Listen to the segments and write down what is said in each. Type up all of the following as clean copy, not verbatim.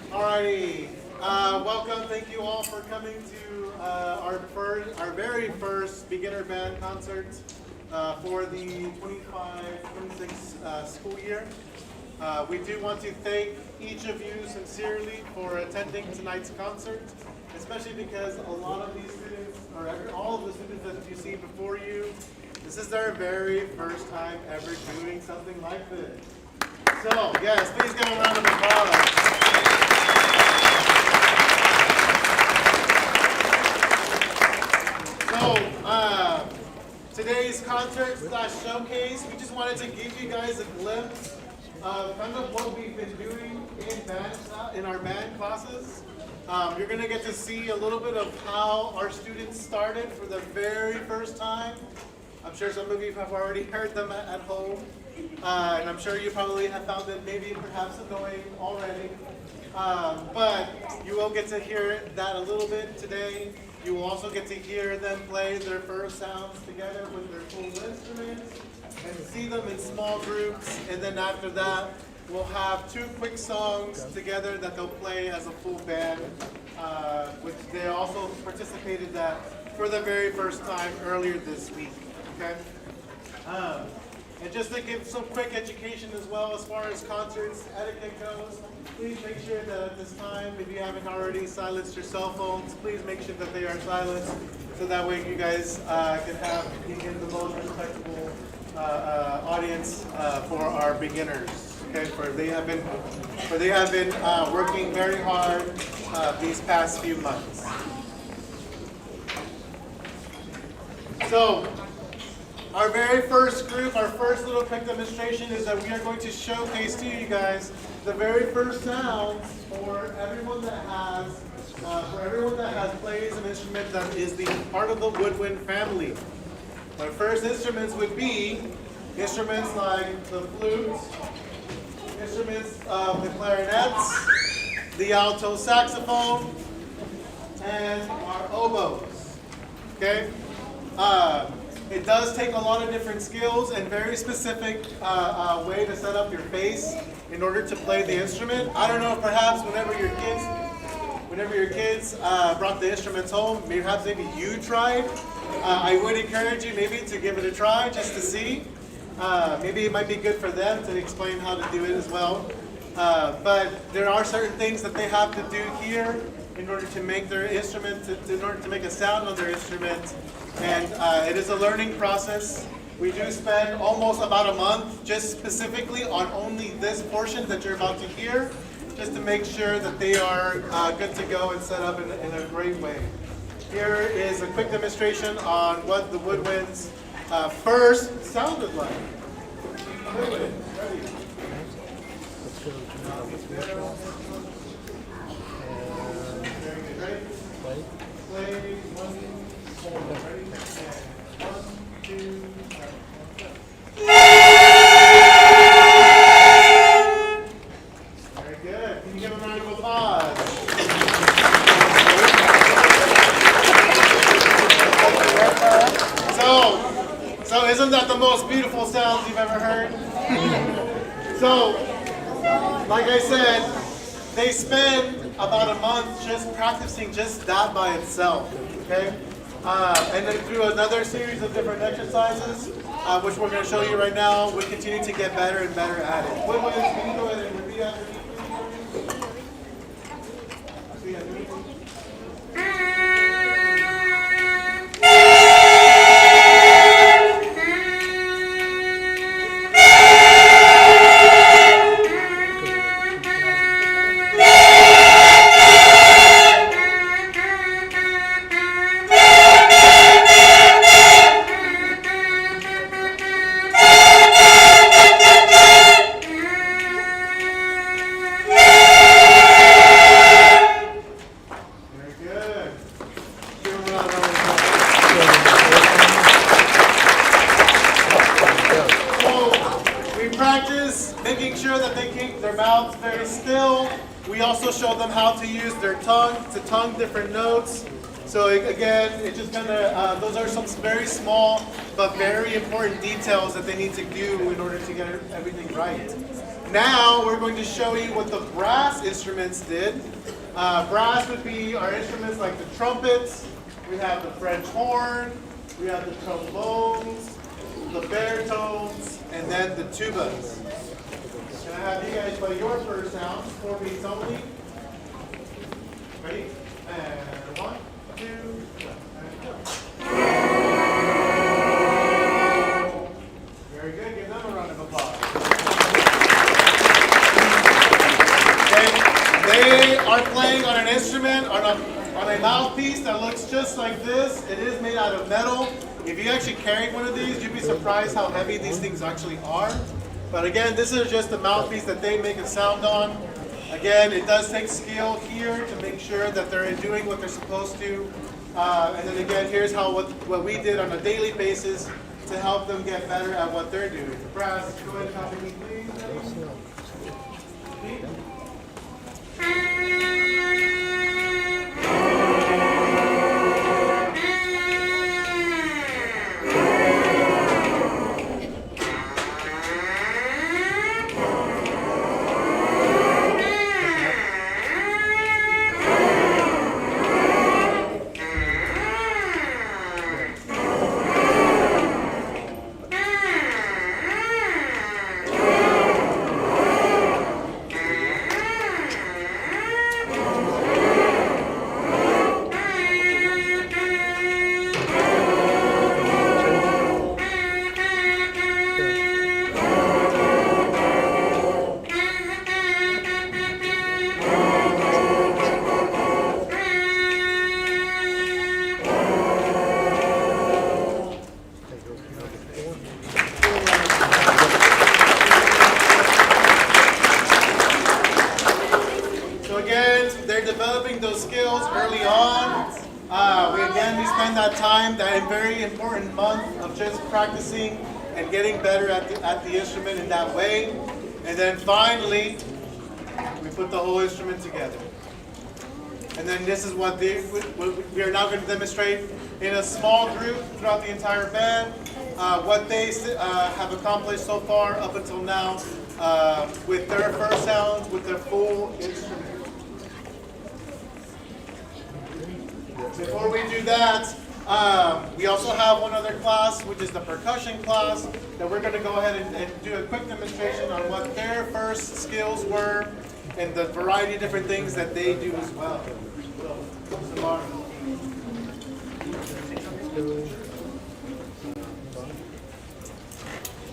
Alrighty, welcome. Thank you all for coming to our very first beginner band concert for the 25-26 school year. We do want to thank each of you sincerely for attending tonight's concert, especially because a lot of these students, or all of the students that you see before you, this is their very first time ever doing something like this. So, yes, please give a round of applause. So, today's concert / showcase, we just wanted to give you guys a glimpse of kind of what we've been doing in our band classes. You're going to get to see a little bit of how our students started for the very first time. I'm sure some of you have already heard them at home, and I'm sure you probably have found it maybe perhaps annoying already. But you will get to hear that a little bit today. You will also get to hear them play their first sounds together with their full instruments and see them in small groups. And then after that, we'll have 2 quick songs together that they'll play as a full band, which they also participated at for the very first time earlier this week. Okay? And just to give some quick education as well as far as concerts etiquette goes, please make sure that at this time, if you haven't already silenced your cell phones, please make sure that they are silenced so that way you guys can get the most respectable audience for our beginners. Okay, for they have been working very hard these past few months. So, our very first group, our first little quick demonstration is that we are going to showcase to you guys the very first sounds for everyone that plays an instrument that is the part of the woodwind family. Our first instruments would be instruments like the flutes, instruments of the clarinets, the alto saxophone, and our oboes. Okay? It does take a lot of different skills and very specific way to set up your face in order to play the instrument. I don't know if perhaps whenever your kids brought the instruments home, perhaps maybe you tried. I would encourage you maybe to give it a try just to see. Maybe it might be good for them to explain how to do it as well. But there are certain things that they have to do here in order to make their instrument, in order to make a sound on their instrument. And it is a learning process. We do spend almost about a month just specifically on only this portion that you're about to hear, just to make sure that they are good to go and set up in a great way. Here is a quick demonstration on what the Woodwinds first sounded like. Woodwind, ready? Very good, ready? Play, 1, 4, ready? And 1, 2, 3. Very good. Can you give a round of applause? So isn't that the most beautiful sounds you've ever heard? So, like I said, they spend about a month just practicing just that by itself, okay? And then through another series of different exercises, which we're going to show you right now, we continue to get better and better at it. Woodwind, can you go ahead and repeat after me? Making sure that they keep their mouths very still. We also show them how to use their tongue to tongue different notes. So again, it just kind of, those are some very small but very important details that they need to do in order to get everything right. Now we're going to show you what the brass instruments did. Brass would be our instruments like the trumpets, we have the French horn, we have the trombones, the baritones, and then the tubas. Can I have you guys play your first sound, 4 beats only? Ready? And 1, 2, and go. Very good. Give them a round of applause. Okay. They are playing on an instrument, on a mouthpiece that looks just like this. It is made out of metal. If you actually carried one of these, you'd be surprised how heavy these things actually are. But again, this is just the mouthpiece that they make a sound on. Again, it does take skill here to make sure that they're doing what they're supposed to. And then again, here's how what we did on a daily basis to help them get better at what they're doing. The brass, go ahead and copy me, please. Developing those skills early on. We spend that time, that very important month of just practicing and getting better at the instrument in that way. And then finally, we put the whole instrument together. And then this is what we are now going to demonstrate in a small group throughout the entire band, what they have accomplished so far up until now with their first sounds, with their full instrument. Before we do that, we also have one other class, which is the percussion class, that we're going to go ahead and do a quick demonstration on what their first skills were and the variety of different things that they do as well.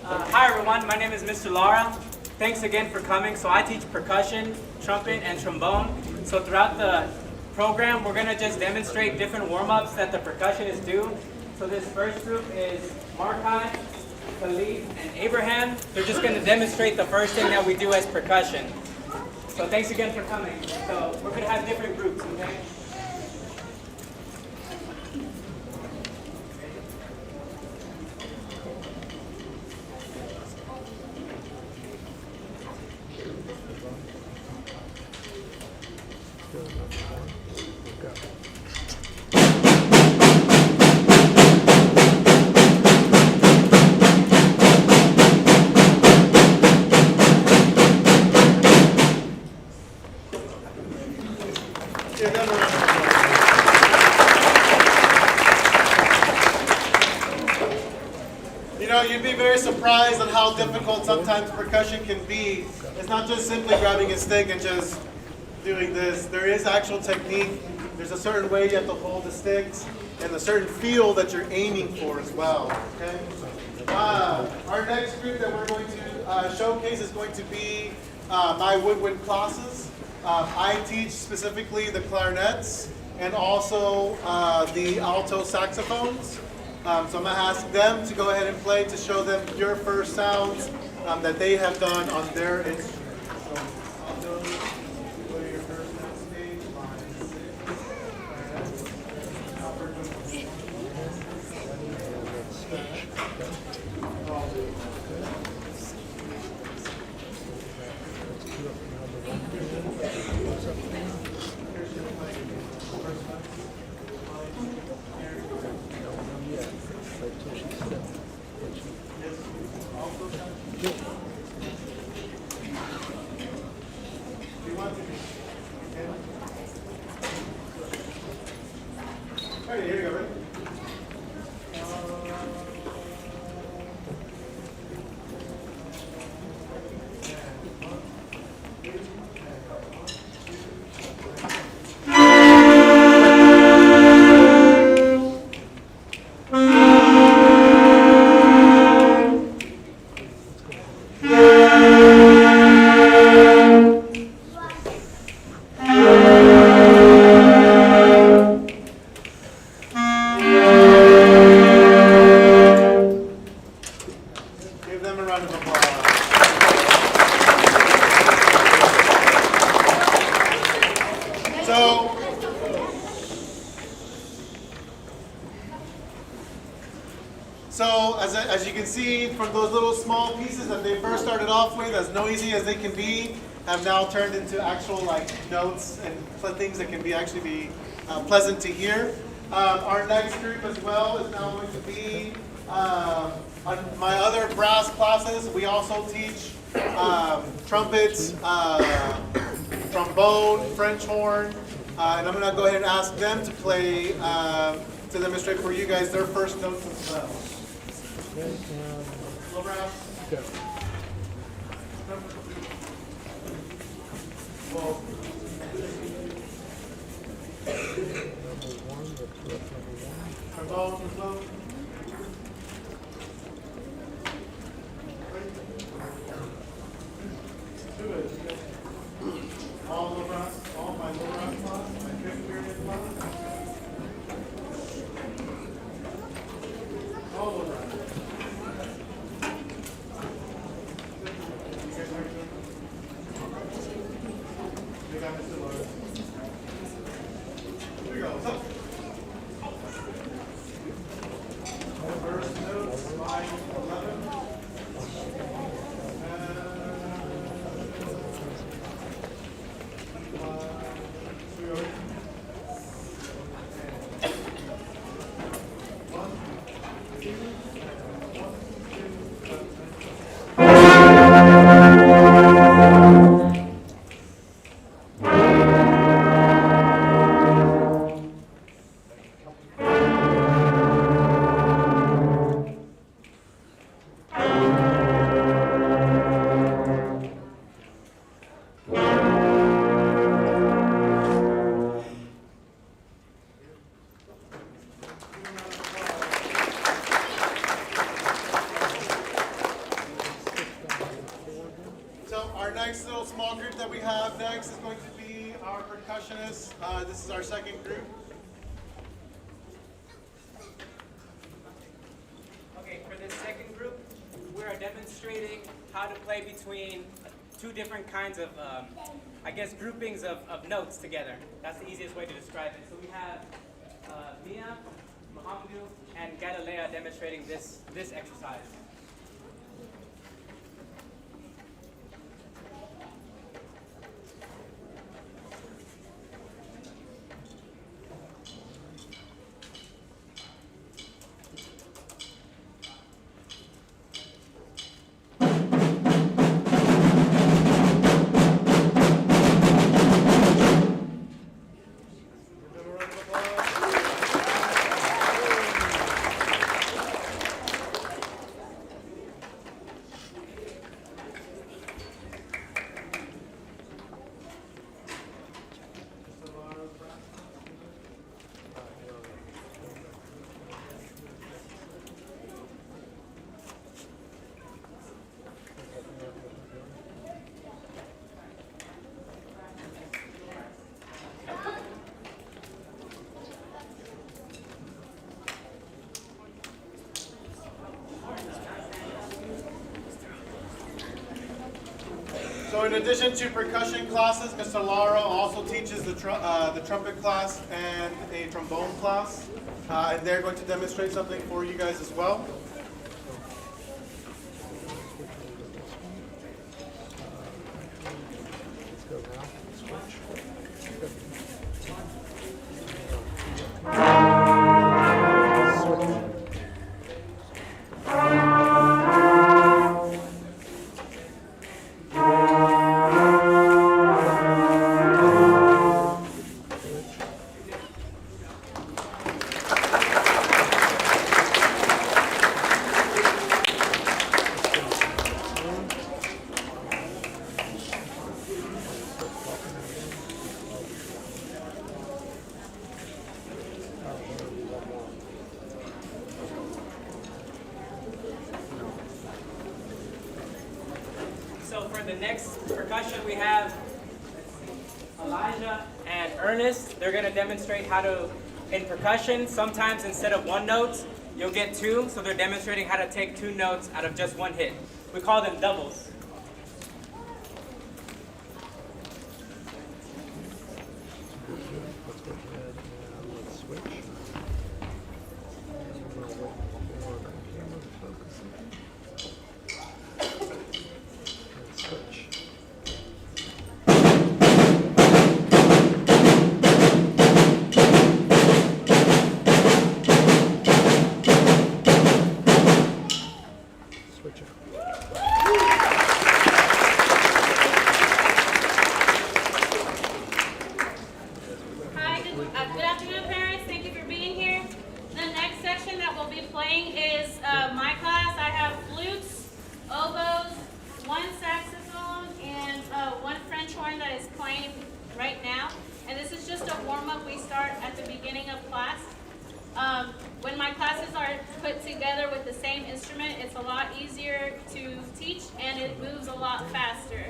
Hi everyone, my name is Mr. Lara. Thanks again for coming. So I teach percussion, trumpet, and trombone. So throughout the program, we're going to just demonstrate different warm-ups that the percussionists do. So this first group is Markai, Khalid, and Abraham. They're just going to demonstrate the first thing that we do as percussion. So thanks again for coming. So we're going to have different groups, okay? You know, you'd be very surprised at how difficult sometimes percussion can be. It's not just simply grabbing a stick and just doing this. There is actual technique. There's a certain way you have to hold the sticks and a certain feel that you're aiming for as well. Okay. Our next group that we're going to showcase is going to be my woodwind classes. I teach specifically the clarinets and also the alto saxophones. So I'm going to ask them to go ahead and play to show them your first sounds that they have done on their instrument. So alto, go to your first note stage, line 6, clarinet, alto, Alright, here you go, ready? Give them a round of applause. So as you can see from those little small pieces that they first started off with, as noisy as they can be, have now turned into actual like notes and things that can be actually be pleasant to hear. Our next group as well is now going to be on my other brass classes. We also teach trumpets, trombone, French horn, and I'm going to go ahead and ask them to play, to demonstrate for you guys their first notes as well. Slow brass. Okay. Well, trombone, trombone. All low brass, all my low brass class, my fifth period class. All low brass. You got Mr. Lara. Here we go. So, first notes, line 11. Salinas. This is our second group. Okay, for this second group, we are demonstrating how to play between two different kinds of, I guess, groupings of notes together. That's the easiest way to describe it. So we have Mia, Mohamedou, and Galilea demonstrating this exercise. So in addition to percussion classes, Mr. Lara also teaches the trumpet class and a trombone class. And they're going to demonstrate something for you guys as well. So for the next percussion, we have Elijah and Ernest. They're going to demonstrate how to, in percussion, sometimes instead of one note, you'll get two. So they're demonstrating how to take two notes out of just one hit. We call them doubles. Let's go ahead and let's switch. We'll wait for the camera to focus and switch. Switch it. Hi, good afternoon, parents. Thank you for being here. The next section that we'll be playing is my class. I have flutes, oboes, one saxophone, and one French horn that is playing right now. And this is just a warm-up we start at the beginning of class. When my classes are put together with the same instrument, it's a lot easier to teach and it moves a lot faster.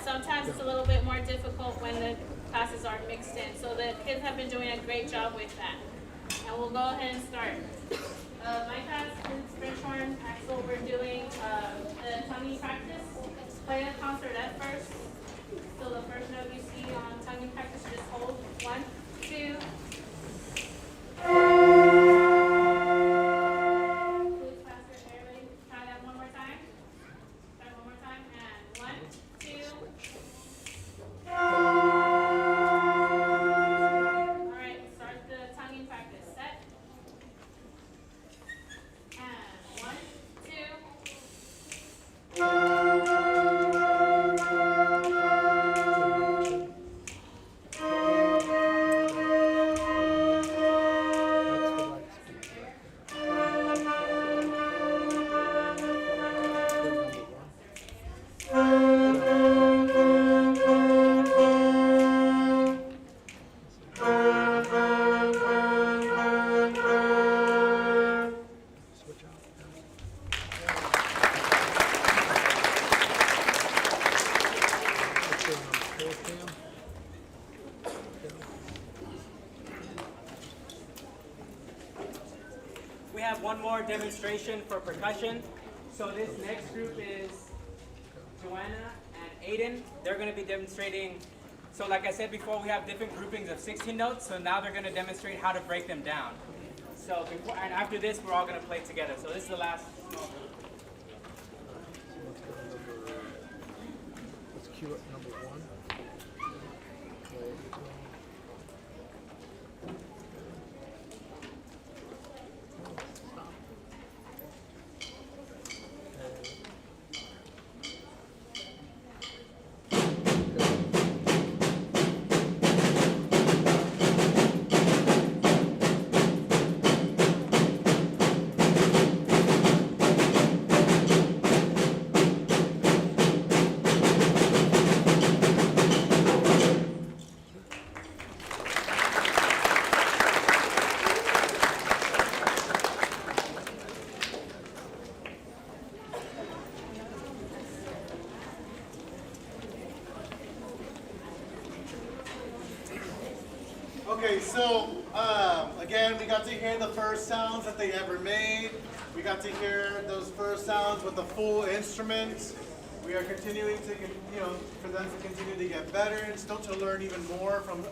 Sometimes it's a little bit more difficult when the classes are mixed in. So the kids have been doing a great job with that. And we'll go ahead and start. My class is French horn. Axel, we're doing the tonguing practice. Play the concert at first. So the first note you see on tonguing practice, just hold 1, 2. Flutes faster, everybody. Try that one more time. Try one more time. And 1, 2. Alright, start the tonguing practice. Set. And 1, 2. have one more demonstration for percussion. So this next group is Joanna and Aiden. They're going to be demonstrating. So like I said before, we have different groupings of 16 notes. So now they're going to demonstrate how to break them down. So before and after this, we're all going to play together. So this is the last small group. Let's cue up number 1. Okay, so again, we got to hear the first sounds that they ever made. We got to hear those first sounds with the full instrument. We are continuing to, for them to continue to get better and still to learn even more from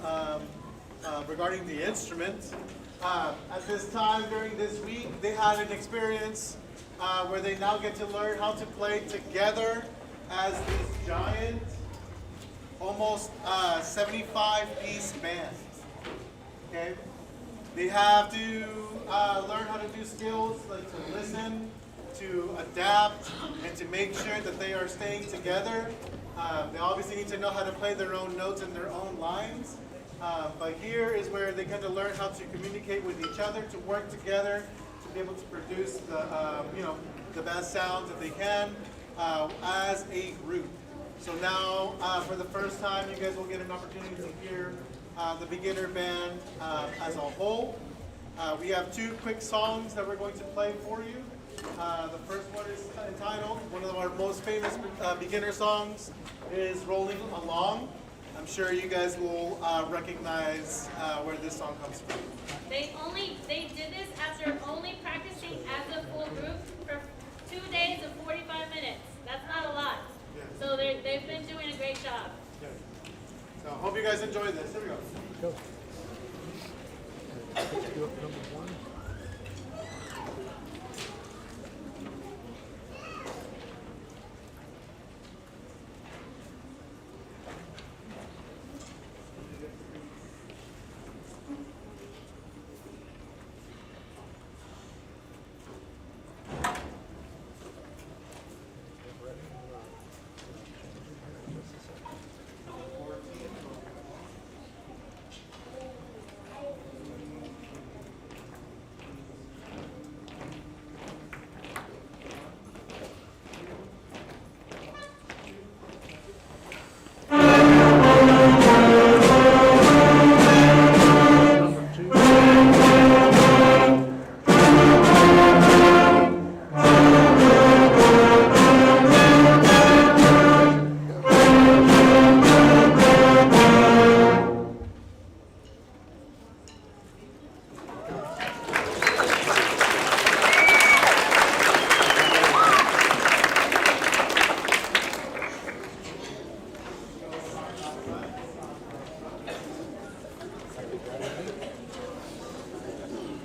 regarding the instrument. At this time during this week, they had an experience where they now get to learn how to play together as this giant, almost 75-piece band. Okay, they have to learn how to do skills like to listen, to adapt, and to make sure that they are staying together. They obviously need to know how to play their own notes and their own lines. But here is where they kind of learn how to communicate with each other, to work together, to be able to produce the best sounds that they can as a group. So now, for the first time, you guys will get an opportunity to hear the beginner band as a whole. We have 2 quick songs that we're going to play for you. The first one is entitled, one of our most famous beginner songs is Rolling Along. I'm sure you guys will recognize where this song comes from. They did this after only practicing as a full group for 2 days and 45 minutes. That's not a lot. Yeah. So they've been doing a great job. Yeah. So hope you guys enjoy this. Here we go. Go. Let's cue up number 1.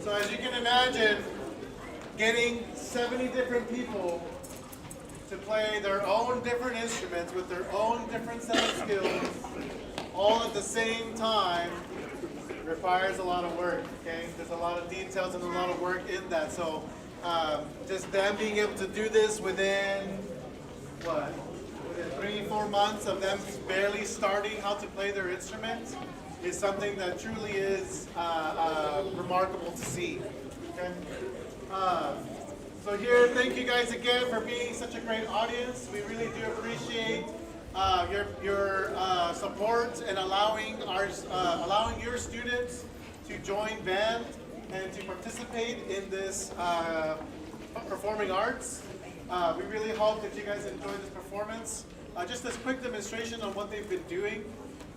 So as you can imagine, getting 70 different people to play their own different instruments with their own different set of skills, all at the same time, requires a lot of work, okay? There's a lot of details and a lot of work in that. So just them being able to do this within, what? Within 3-4 months of them barely starting how to play their instruments is something that truly is remarkable to see. Okay? So here, thank you guys again for being such a great audience. We really do appreciate your support and allowing your students to join band and to participate in this performing arts. We really hope that you guys enjoy this performance. Just this quick demonstration on what they've been doing.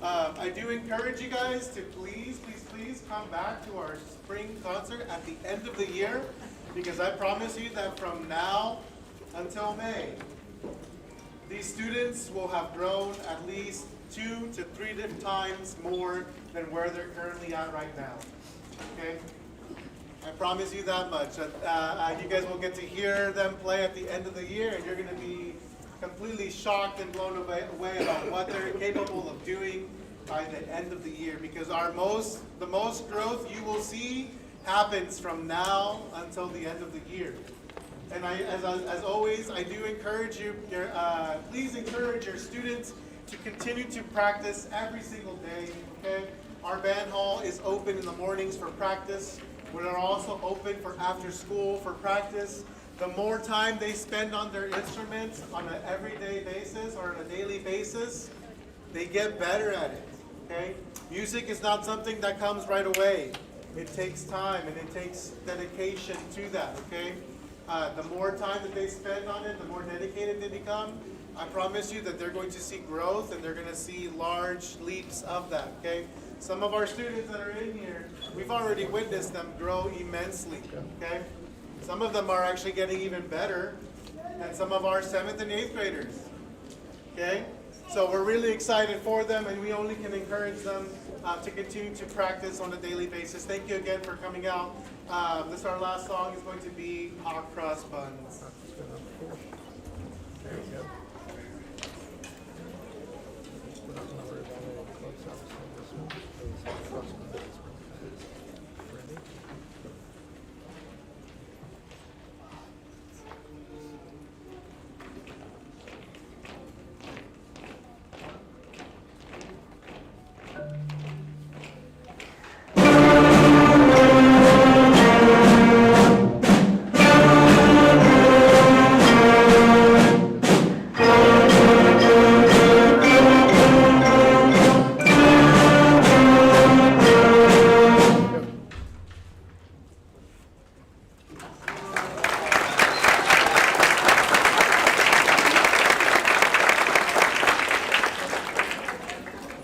I do encourage you guys to please come back to our spring concert at the end of the year. because I promise you that from now until May, these students will have grown at least 2 to 3 different times more than where they're currently at right now. Okay? I promise you that much. You guys will get to hear them play at the end of the year, and you're going to be completely shocked and blown away about what they're capable of doing by the end of the year. Because the most growth you will see happens from now until the end of the year. And as always, I do encourage you, please encourage your students to continue to practice every single day, okay? Our band hall is open in the mornings for practice. We are also open for after school for practice. The more time they spend on their instruments on an everyday basis or on a daily basis, they get better at it, okay? Music is not something that comes right away. It takes time and it takes dedication to that, okay? The more time that they spend on it, the more dedicated they become. I promise you that they're going to see growth and they're going to see large leaps of that, okay? Some of our students that are in here, we've already witnessed them grow immensely, okay? Some of them are actually getting even better than some of our 7th and 8th graders, okay? So we're really excited for them, and we only can encourage them to continue to practice on a daily basis. Thank you again for coming out. This our last song is going to be Hot Cross Buns. There you go. Put up another club service on this one. Those trust me. Ready?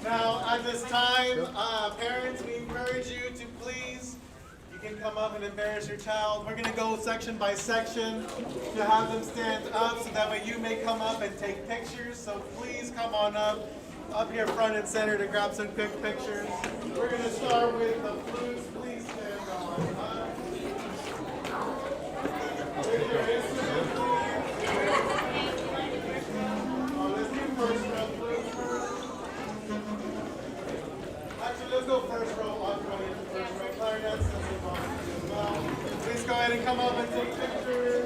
Now, at this time, parents, we encourage you to please, you can come up and embarrass your child. We're going to go section by section to have them stand up so that way you may come up and take pictures. So please come on up here front and center to grab some quick pictures. We're going to start with the flutes. Please stand on up. With your instrument, please. Let's do first row flutes first. Actually, let's go first row, on first row clarinets, and move on to as well. Please go ahead and come up and take pictures.